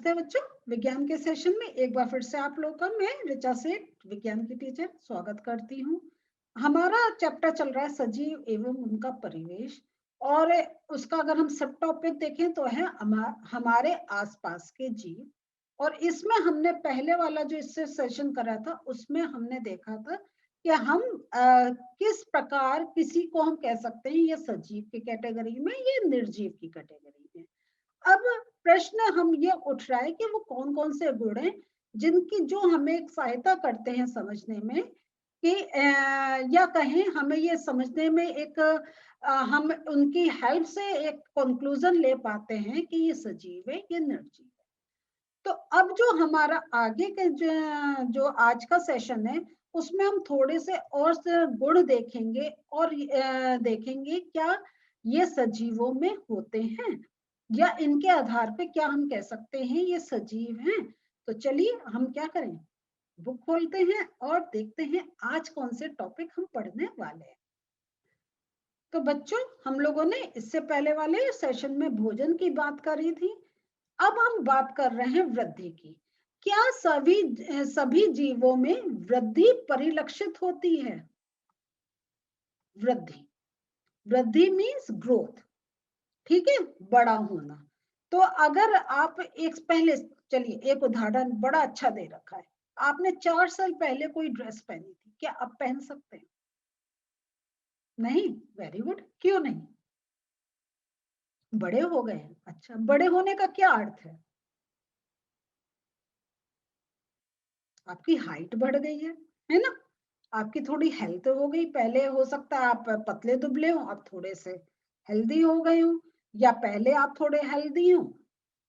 नमस्ते बच्चों, विज्ञान के सेशन में एक बार फिर से आप लोग का मैं ऋचा सेठ, विज्ञान की टीचर, स्वागत करती हूँ। हमारा चैप्टर चल रहा है सजीव एवं उनका परिवेश, और उसका अगर हम सब टॉपिक देखें तो है हमारे आसपास के जीव। और इसमें हमने पहले वाला जो इससे सेशन करा था उसमें हमने देखा था कि हम किस प्रकार किसी को हम कह सकते हैं ये सजीव की कैटेगरी में, ये निर्जीव की कैटेगरी में। अब प्रश्न हम ये उठ रहा है कि वो कौन कौन से गुण हैं जिनकी जो हमें एक सहायता करते हैं समझने में कि या कहें हमें ये समझने में एक हम उनकी हेल्प से एक कंक्लूजन ले पाते हैं कि ये सजीव है, ये निर्जीव है। तो अब जो हमारा आगे के जो आज का सेशन है उसमें हम थोड़े से और से गुण देखेंगे और देखेंगे क्या ये सजीवों में होते हैं या इनके आधार पे क्या हम कह सकते हैं ये सजीव हैं। तो चलिए हम क्या करें, बुक खोलते हैं और देखते हैं आज कौन से टॉपिक हम पढ़ने वाले हैं। तो बच्चों, हम लोगों ने इससे पहले वाले सेशन में भोजन की बात करी थी। अब हम बात कर रहे हैं वृद्धि की। क्या सभी जीवों में वृद्धि परिलक्षित होती है? वृद्धि, वृद्धि मीन्स ग्रोथ, ठीक है, बड़ा होना। तो अगर आप एक पहले चलिए एक उदाहरण बड़ा अच्छा दे रखा है। आपने 4 साल पहले कोई ड्रेस पहनी थी, क्या अब पहन सकते हैं? नहीं। वेरी गुड, क्यों नहीं? बड़े हो गए हैं। अच्छा, बड़े होने का क्या अर्थ है? आपकी हाइट बढ़ गई है ना? आपकी थोड़ी हेल्थ हो गई। पहले हो सकता है आप पतले दुबले हो, अब थोड़े से हेल्दी हो गए हो, या पहले आप थोड़े हेल्दी हो,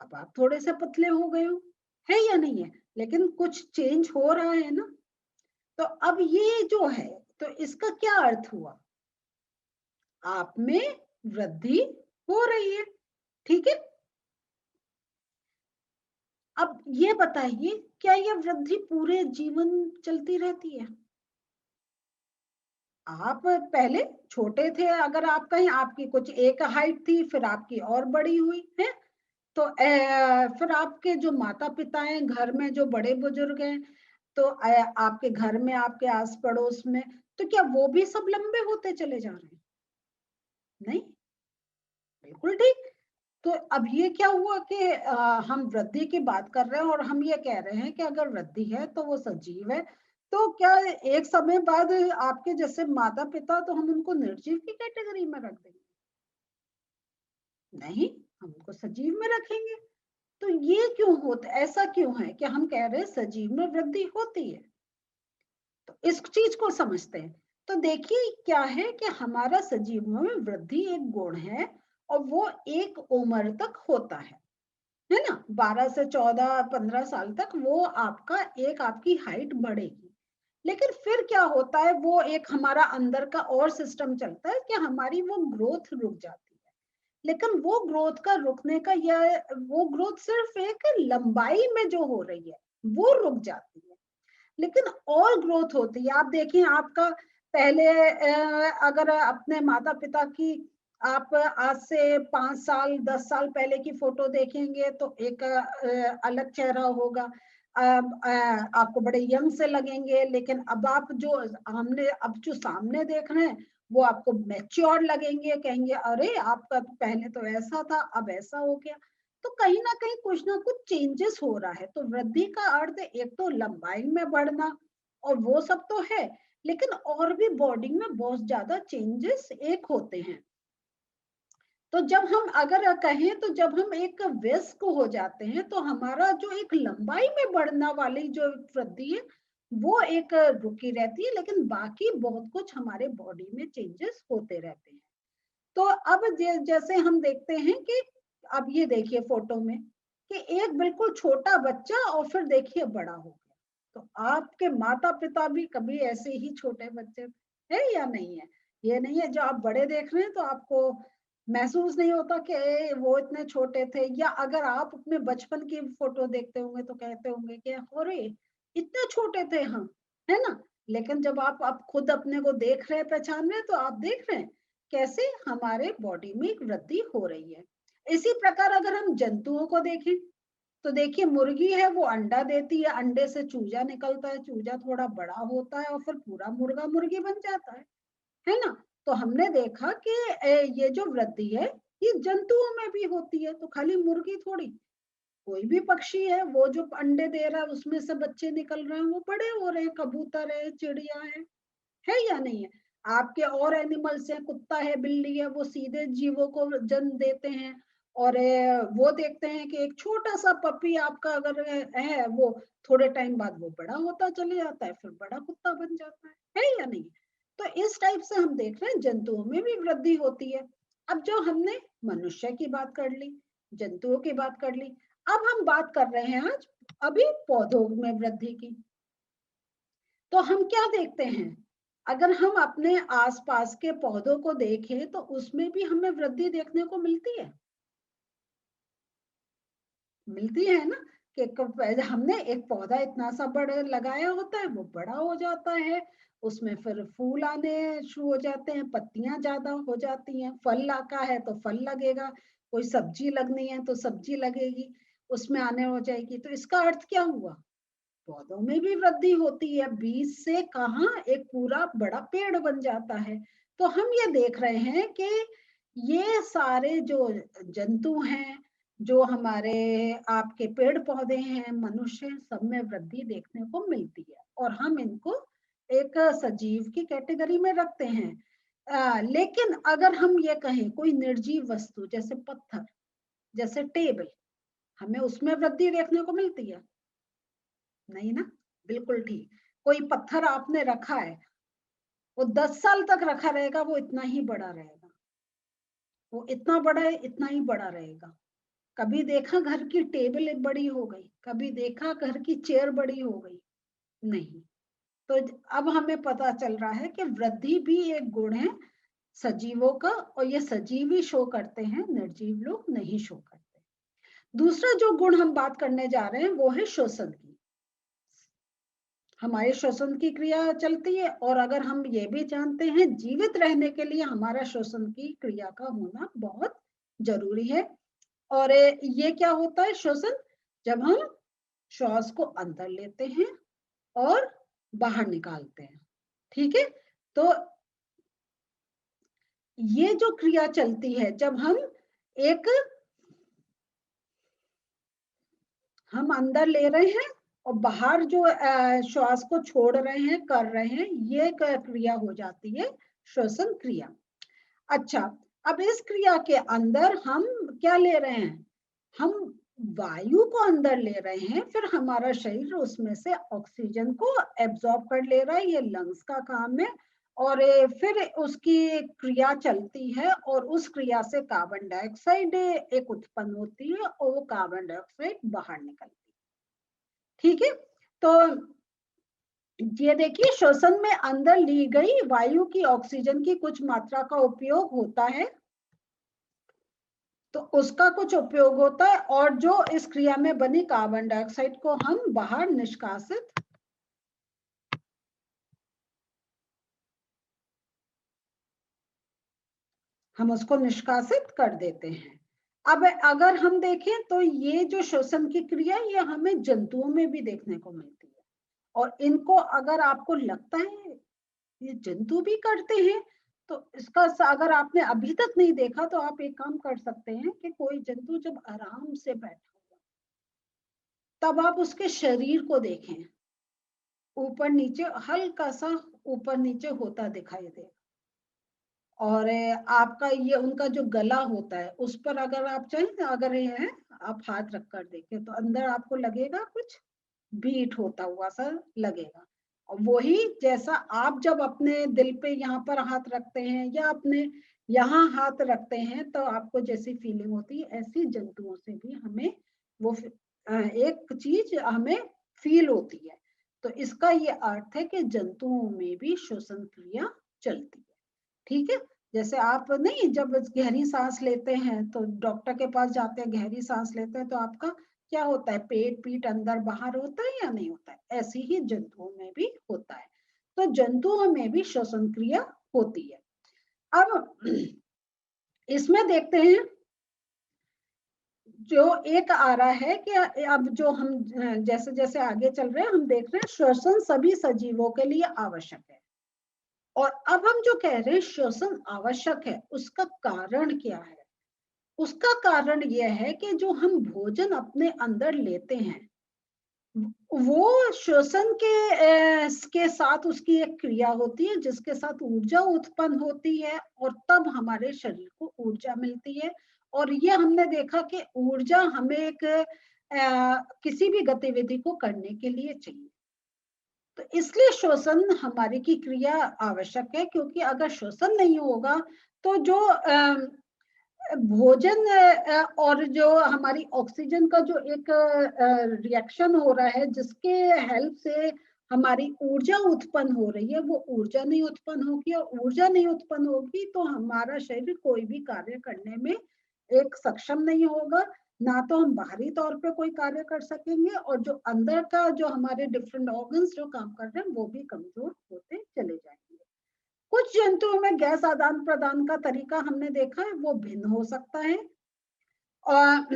अब आप थोड़े से पतले हो गए हो। है या नहीं है? लेकिन कुछ चेंज हो रहा है ना। तो अब ये जो है, तो इसका क्या अर्थ हुआ? आप में वृद्धि हो रही है, ठीक है। अब ये बताइए, क्या ये वृद्धि पूरे जीवन चलती रहती है? आप पहले छोटे थे, अगर आप कहें आपकी कुछ एक हाइट थी, फिर आपकी और बड़ी हुई है, तो फिर आपके जो माता पिता हैं, घर में जो बड़े बुजुर्ग हैं, तो आपके घर में, आपके आस पड़ोस में, तो क्या वो भी सब लंबे होते चले जा रहे हैं? नहीं, बिल्कुल ठीक। तो अब ये क्या हुआ कि हम वृद्धि की बात कर रहे हैं और हम ये कह रहे हैं कि अगर वृद्धि है तो वो सजीव है। तो क्या एक समय बाद आपके जैसे माता पिता, तो हम उनको निर्जीव की कैटेगरी में रख देंगे? नहीं, हम उनको सजीव में रखेंगे। तो ये क्यों होता, ऐसा क्यों है कि हम कह रहे हैं सजीव में वृद्धि होती है? तो इस चीज को समझते हैं। तो देखिए क्या है कि हमारा सजीवों में वृद्धि एक गुण है, और वो एक उम्र तक होता है ना। 12 से 14 15 साल तक वो आपका एक आपकी हाइट बढ़ेगी। लेकिन फिर क्या होता है, वो एक हमारा अंदर का और सिस्टम चलता है कि हमारी वो ग्रोथ रुक जाती है। लेकिन वो ग्रोथ का रुकने का, या वो ग्रोथ सिर्फ एक लंबाई में जो हो रही है वो रुक जाती है, लेकिन और ग्रोथ होती है। आप देखिए, आपका पहले अगर अपने माता पिता की आप आज से 5 साल 10 साल पहले की फोटो देखेंगे तो एक अलग चेहरा होगा। आपको बड़े यंग से लगेंगे, लेकिन अब आप जो हमने अब जो सामने देख रहे हैं वो आपको मैच्योर लगेंगे, कहेंगे अरे आपका तो पहले तो ऐसा था, अब ऐसा हो गया। तो कहीं ना कहीं कुछ ना कुछ चेंजेस हो रहा है। तो वृद्धि का अर्थ एक तो लंबाई में बढ़ना और वो सब तो है, लेकिन और भी बॉडी में बहुत ज्यादा चेंजेस एक होते हैं। तो जब हम अगर कहें तो जब हम एक वयस्क हो जाते हैं तो हमारा जो एक लंबाई में बढ़ना वाली जो वृद्धि है वो एक रुकी रहती है, लेकिन बाकी बहुत कुछ हमारे बॉडी में चेंजेस होते रहते हैं। तो अब जैसे हम देखते हैं कि अब ये देखिए फोटो में कि एक बिल्कुल छोटा बच्चा और फिर देखिए बड़ा हो गया। तो आपके माता पिता भी कभी ऐसे ही छोटे बच्चे थे या नहीं है? ये नहीं है जो आप बड़े देख रहे हैं तो आपको महसूस नहीं होता कि वो इतने छोटे थे, या अगर आप अपने बचपन की फोटो देखते होंगे तो कहते होंगे कि अरे इतने छोटे थे हम, है ना। लेकिन जब आप खुद अपने को देख रहे हैं, पहचान रहे हैं, तो आप देख रहे हैं कैसे हमारे बॉडी में एक वृद्धि हो रही है। इसी प्रकार अगर हम जंतुओं को देखें तो देखिए मुर्गी है वो अंडा देती है, अंडे से चूजा निकलता है, चूजा थोड़ा बड़ा होता है और फिर पूरा मुर्गा मुर्गी बन जाता है ना। तो हमने देखा कि ये जो वृद्धि है ये जंतुओं में भी होती है, तो खाली मुर्गी थोड़ी, कोई भी पक्षी है वो जो अंडे दे रहा है उसमें से बच्चे निकल रहे हैं, वो बड़े हो रहे हैं, कबूतर है, चिड़िया है या नहीं है। आपके और एनिमल्स हैं, कुत्ता है, बिल्ली है, वो सीधे जीवों को जन्म देते हैं और वो देखते हैं कि एक छोटा सा पपी आपका अगर है वो थोड़े टाइम बाद वो बड़ा होता चले जाता है, फिर बड़ा कुत्ता बन जाता है या नहीं। तो इस टाइप से हम देख रहे हैं जंतुओं में भी वृद्धि होती है। अब जो हमने मनुष्य की बात कर ली, जंतुओं की बात कर ली, अब हम बात कर रहे हैं आज अभी पौधों में वृद्धि की। तो हम क्या देखते हैं, अगर हम अपने आसपास के पौधों को देखें तो उसमें भी हमें वृद्धि देखने को मिलती है ना, कि हमने एक पौधा इतना सा बड़ा लगाया होता है, वो बड़ा हो जाता है, उसमें फिर फूल आने शुरू हो जाते हैं, पत्तियां ज्यादा हो जाती हैं, फल लगा है तो फल लगेगा, कोई सब्जी लगनी है तो सब्जी लगेगी, उसमें आने हो जाएगी। तो इसका अर्थ क्या हुआ, पौधों में भी वृद्धि होती है, बीज से कहाँ एक पूरा बड़ा पेड़ बन जाता है। तो हम ये देख रहे हैं कि ये सारे जो जंतु हैं, जो हमारे आपके पेड़ पौधे हैं, मनुष्य, सब में वृद्धि देखने को मिलती है और हम इनको एक सजीव की कैटेगरी में रखते हैं। लेकिन अगर हम ये कहें कोई निर्जीव वस्तु जैसे पत्थर, जैसे टेबल, हमें उसमें वृद्धि देखने को मिलती है नहीं ना। बिल्कुल ठीक, कोई पत्थर आपने रखा है, वो 10 साल तक रखा रहेगा, वो इतना ही बड़ा रहेगा, वो इतना बड़ा है इतना ही बड़ा रहेगा। कभी देखा घर की टेबल बड़ी हो गई, कभी देखा घर की चेयर बड़ी हो गई, नहीं। तो अब हमें पता चल रहा है कि वृद्धि भी एक गुण है सजीवों का, और ये सजीव ही शो करते हैं, निर्जीव लोग नहीं शो करते। दूसरा जो गुण हम बात करने जा रहे हैं वो है श्वसन की। हमारे श्वसन की क्रिया चलती है, और अगर हम ये भी जानते हैं जीवित रहने के लिए हमारा श्वसन की क्रिया का होना बहुत जरूरी है। और ये क्या होता है श्वसन, जब हम श्वास को अंदर लेते हैं और बाहर निकालते हैं, ठीक है। तो ये जो क्रिया चलती है, जब हम अंदर ले रहे हैं और बाहर जो श्वास को छोड़ रहे हैं, कर रहे हैं, ये क्रिया हो जाती है श्वसन क्रिया। अच्छा, अब इस क्रिया के अंदर हम क्या ले रहे हैं, हम वायु को अंदर ले रहे हैं, फिर हमारा शरीर उसमें से ऑक्सीजन को एब्जॉर्ब कर ले रहा है, ये लंग्स का काम है। और फिर उसकी क्रिया चलती है और उस क्रिया से कार्बन डाइऑक्साइड एक उत्पन्न होती है और वो कार्बन डाइऑक्साइड बाहर निकलती है, ठीक है। तो ये देखिए श्वसन में अंदर ली गई वायु की ऑक्सीजन की कुछ मात्रा का उपयोग होता है, तो उसका कुछ उपयोग होता है, और जो इस क्रिया में बनी कार्बन डाइऑक्साइड को हम बाहर निष्कासित हम उसको निष्कासित कर देते हैं। अब अगर हम देखें तो ये जो श्वसन की क्रिया ये हमें जंतुओं में भी देखने को मिलती है, और इनको अगर आपको लगता है ये जंतु भी करते हैं, तो इसका अगर आपने अभी तक नहीं देखा तो आप एक काम कर सकते हैं कि कोई जंतु जब आराम से बैठा होगा तब आप उसके शरीर को देखें, ऊपर नीचे हल्का सा ऊपर नीचे होता दिखाई दे, और आपका ये उनका जो गला होता है उस पर अगर आप चाहें, अगर ये है आप हाथ रख कर देखें तो अंदर आपको लगेगा कुछ बीट होता हुआ सा लगेगा। और वही जैसा आप जब अपने दिल पे यहाँ पर हाथ रखते हैं या अपने यहाँ हाथ रखते हैं तो आपको जैसी फीलिंग होती है, ऐसी जंतुओं से भी हमें वो एक चीज हमें फील होती है। तो इसका ये अर्थ है कि जंतुओं में भी श्वसन क्रिया चलती है, ठीक है। जैसे आप नहीं, जब गहरी सांस लेते हैं तो डॉक्टर के पास जाते हैं, गहरी सांस लेते हैं तो आपका क्या होता है, पेट पीठ अंदर बाहर होता है या नहीं होता है, ऐसी ही जंतुओं में भी होता है। तो जंतुओं में भी श्वसन क्रिया होती है। अब इसमें देखते हैं जो एक आ रहा है कि अब जो हम जैसे जैसे आगे चल रहे हैं हम देख रहे हैं श्वसन सभी सजीवों के लिए आवश्यक है। और अब हम जो कह रहे हैं श्वसन आवश्यक है, उसका कारण क्या है? उसका कारण यह है कि जो हम भोजन अपने अंदर लेते हैं वो श्वसन के साथ उसकी एक क्रिया होती है जिसके साथ ऊर्जा उत्पन्न होती है और तब हमारे शरीर को ऊर्जा मिलती है। और ये हमने देखा कि ऊर्जा हमें एक किसी भी गतिविधि को करने के लिए चाहिए। तो इसलिए श्वसन हमारी की क्रिया आवश्यक है, क्योंकि अगर श्वसन नहीं होगा तो जो भोजन और जो हमारी ऑक्सीजन का जो एक रिएक्शन हो रहा है जिसके हेल्प से हमारी ऊर्जा उत्पन्न हो रही है, वो ऊर्जा नहीं उत्पन्न होगी। और ऊर्जा नहीं उत्पन्न होगी तो हमारा शरीर कोई भी कार्य करने में एक सक्षम नहीं होगा। ना तो हम बाहरी तौर पे कोई कार्य कर सकेंगे और जो अंदर का जो हमारे डिफरेंट ऑर्गन्स जो काम कर रहे हैं वो भी कमजोर होते चले जाएंगे। कुछ जंतुओं में गैस आदान प्रदान का तरीका हमने देखा है वो भिन्न हो सकता है। और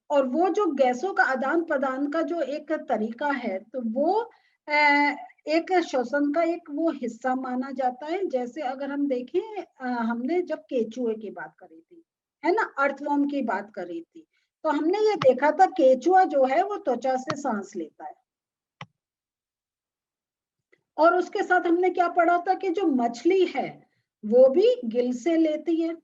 और वो जो गैसों का आदान प्रदान का जो एक तरीका है तो वो एक श्वसन का एक वो हिस्सा माना जाता है। जैसे अगर हम देखें हमने जब केचुए की बात करी थी, है ना, अर्थवर्म की बात करी थी, तो हमने ये देखा था केचुआ जो है वो त्वचा से सांस लेता है। और उसके साथ हमने क्या पढ़ा था कि जो मछली है वो भी गिल से लेती है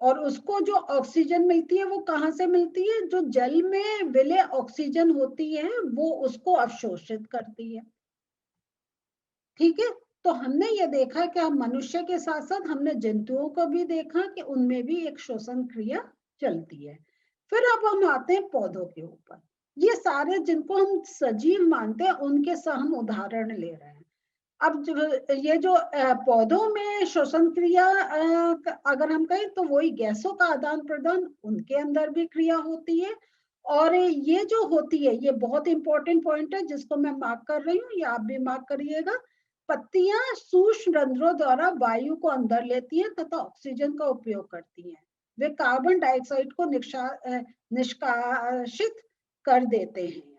और उसको जो ऑक्सीजन मिलती है वो कहाँ से मिलती है? जो जल में विलय ऑक्सीजन होती है वो उसको अवशोषित करती है। ठीक है, तो हमने ये देखा कि हम मनुष्य के साथ साथ हमने जंतुओं को भी देखा कि उनमें भी एक श्वसन क्रिया चलती है। फिर अब हम आते हैं पौधों के ऊपर। ये सारे जिनको हम सजीव मानते हैं उनके से हम उदाहरण ले रहे हैं। अब ये जो पौधों में श्वसन क्रिया अगर हम कहें तो वही गैसों का आदान प्रदान उनके अंदर भी क्रिया होती है। और ये जो होती है ये बहुत इंपॉर्टेंट पॉइंट है जिसको मैं मार्क कर रही हूँ, ये आप भी मार्क करिएगा। पत्तियां सूक्ष्म रंध्रों द्वारा वायु को अंदर लेती हैं तथा ऑक्सीजन का उपयोग करती हैं। वे कार्बन डाइऑक्साइड को निष्कासित कर देते हैं।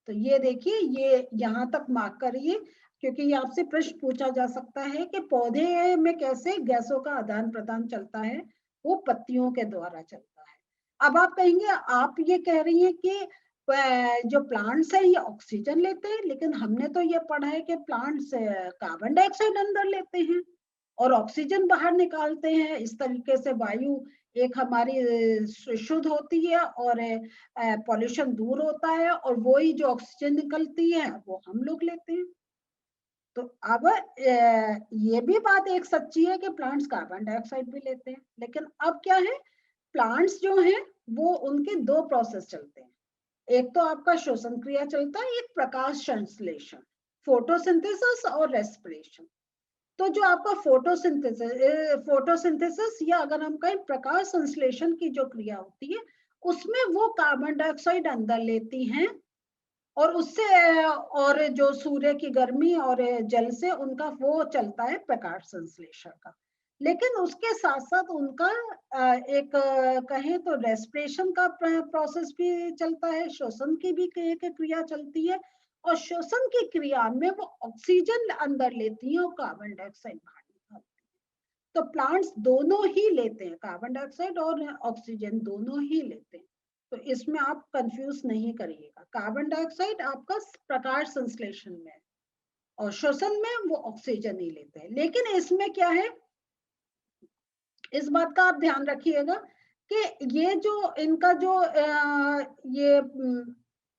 तो ये देखिए, ये यहाँ तक मार्क करिए क्योंकि ये आपसे प्रश्न पूछा जा सकता है कि पौधे में कैसे गैसों का आदान प्रदान चलता है। वो पत्तियों के द्वारा चलता है। अब आप कहेंगे आप ये कह रही हैं कि जो प्लांट्स है ये ऑक्सीजन लेते हैं, लेकिन हमने तो ये पढ़ा है कि प्लांट्स कार्बन डाइऑक्साइड अंदर लेते हैं और ऑक्सीजन बाहर निकालते हैं। इस तरीके से वायु एक हमारी शुद्ध होती है और पॉल्यूशन दूर होता है और वही जो ऑक्सीजन निकलती है वो हम लोग लेते हैं। तो अब ये भी बात एक सच्ची है कि प्लांट्स कार्बन डाइऑक्साइड भी लेते हैं, लेकिन अब क्या है, प्लांट्स जो हैं वो उनके दो प्रोसेस चलते हैं। एक तो आपका श्वसन क्रिया चलता है, एक प्रकाश संश्लेषण, फोटोसिंथेसिस और रेस्पिरेशन। तो जो आपका फोटोसिंथेसिस या अगर हम कहें प्रकाश संश्लेषण की जो क्रिया होती है उसमें वो कार्बन डाइऑक्साइड अंदर लेती हैं और उससे और जो सूर्य की गर्मी और जल से उनका वो चलता है प्रकाश संश्लेषण का। लेकिन उसके साथ साथ उनका एक कहें तो रेस्पिरेशन का प्रोसेस भी चलता है, श्वसन की भी एक क्रिया चलती है। और श्वसन की क्रिया में वो ऑक्सीजन अंदर लेती है और कार्बन डाइऑक्साइड बाहर निकालती है। तो प्लांट्स दोनों ही लेते हैं, कार्बन डाइऑक्साइड और ऑक्सीजन दोनों ही लेते हैं। तो इसमें आप कंफ्यूज नहीं करिएगा, कार्बन डाइऑक्साइड आपका प्रकाश संश्लेषण में है और श्वसन में वो ऑक्सीजन ही लेते हैं। लेकिन इसमें क्या है, इस बात का आप ध्यान रखिएगा कि ये जो इनका जो ये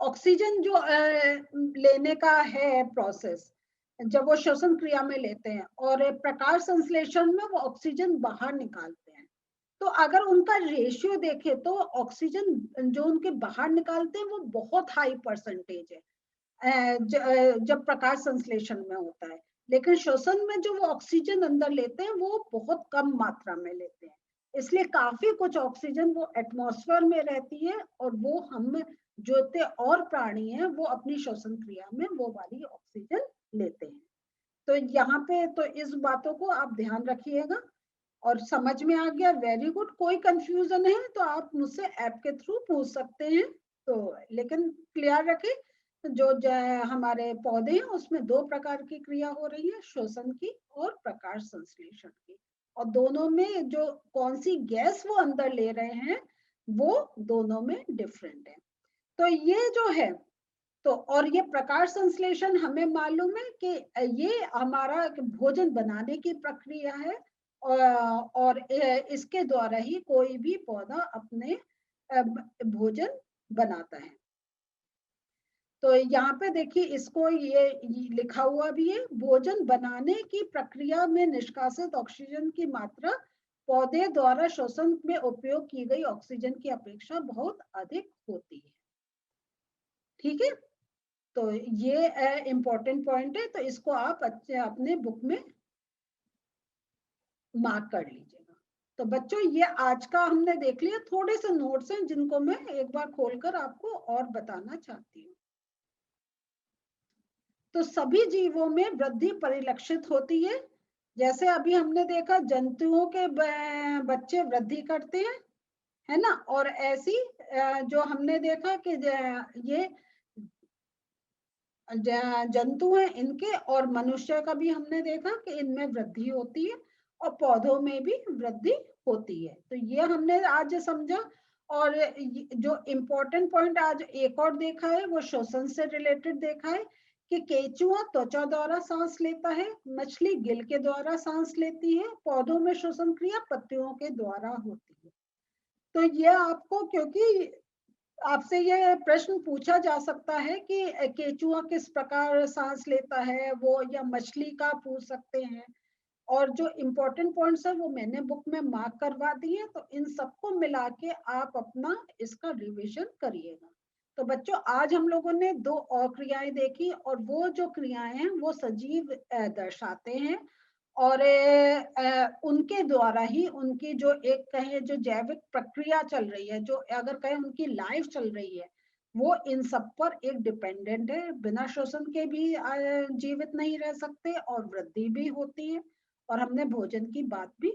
ऑक्सीजन जो लेने का है प्रोसेस, जब वो श्वसन क्रिया में लेते हैं और प्रकाश संश्लेषण में वो ऑक्सीजन बाहर निकालते हैं, तो अगर उनका रेशियो देखें तो ऑक्सीजन जो उनके बाहर निकालते हैं वो बहुत हाई परसेंटेज है जब प्रकाश संश्लेषण में होता है। लेकिन श्वसन में जो वो ऑक्सीजन अंदर लेते हैं वो बहुत कम मात्रा में लेते हैं। इसलिए काफी कुछ ऑक्सीजन वो एटमॉस्फेयर में रहती है और वो हम जो और प्राणी हैं वो अपनी श्वसन क्रिया में वो वाली ऑक्सीजन लेते हैं। तो यहाँ पे तो इस बातों को आप ध्यान रखिएगा। और समझ में आ गया, वेरी गुड। कोई कंफ्यूजन है तो आप मुझसे ऐप के थ्रू पूछ सकते हैं। तो लेकिन क्लियर रखें, हमारे पौधे हैं उसमें दो प्रकार की क्रिया हो रही है, श्वसन की और प्रकाश संश्लेषण की, और दोनों में जो कौन सी गैस वो अंदर ले रहे हैं वो दोनों में डिफरेंट है। तो ये जो है, तो और ये प्रकाश संश्लेषण हमें मालूम है कि ये हमारा भोजन बनाने की प्रक्रिया है, और इसके द्वारा ही कोई भी पौधा अपने भोजन बनाता है। तो यहाँ पे देखिए, इसको ये लिखा हुआ भी है, भोजन बनाने की प्रक्रिया में निष्कासित ऑक्सीजन की मात्रा पौधे द्वारा श्वसन में उपयोग की गई ऑक्सीजन की अपेक्षा बहुत अधिक होती है। ठीक है, तो ये इम्पोर्टेंट पॉइंट है, तो इसको आप अपने बुक में मार्क कर लीजिएगा। तो बच्चों, ये आज का हमने देख लिया, थोड़े से नोट्स हैं जिनको मैं एक बार खोलकर आपको और बताना चाहती हूँ। तो सभी जीवों में वृद्धि परिलक्षित होती है। जैसे अभी हमने देखा, जंतुओं के बच्चे वृद्धि करते हैं, है ना, और ऐसी जो हमने देखा कि ये जंतु हैं इनके और मनुष्य का भी हमने देखा कि इनमें वृद्धि होती है, और पौधों में भी वृद्धि होती है। तो ये हमने आज समझा। और जो इम्पोर्टेंट पॉइंट आज एक और देखा है वो श्वसन से रिलेटेड देखा है कि केंचुआ त्वचा द्वारा सांस लेता है, मछली गिल के द्वारा सांस लेती है, पौधों में श्वसन क्रिया पत्तियों के द्वारा होती है। तो ये आपको, क्योंकि आपसे ये प्रश्न पूछा जा सकता है कि केंचुआ किस प्रकार सांस लेता है वो, या मछली का पूछ सकते हैं, और जो इम्पोर्टेंट पॉइंट्स है वो मैंने बुक में मार्क करवा दिए। तो इन सबको मिला के आप अपना इसका रिवीजन करिएगा। तो बच्चों, आज हम लोगों ने दो और क्रियाएं देखी, और वो जो क्रियाएं हैं वो सजीव दर्शाते हैं, और उनके द्वारा ही उनकी जो एक कहे जो जैविक प्रक्रिया चल रही है, जो अगर कहें उनकी लाइफ चल रही है, वो इन सब पर एक डिपेंडेंट है। बिना श्वसन के भी जीवित नहीं रह सकते, और वृद्धि भी होती है। और हमने भोजन की बात भी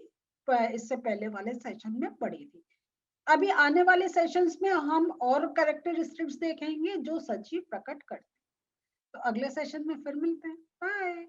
इससे पहले वाले सेशन में पढ़ी थी। अभी आने वाले सेशंस में हम और कैरेक्टरिस्टिक्स देखेंगे जो सजीव प्रकट करते हैं। तो अगले सेशन में फिर मिलते हैं। बाय।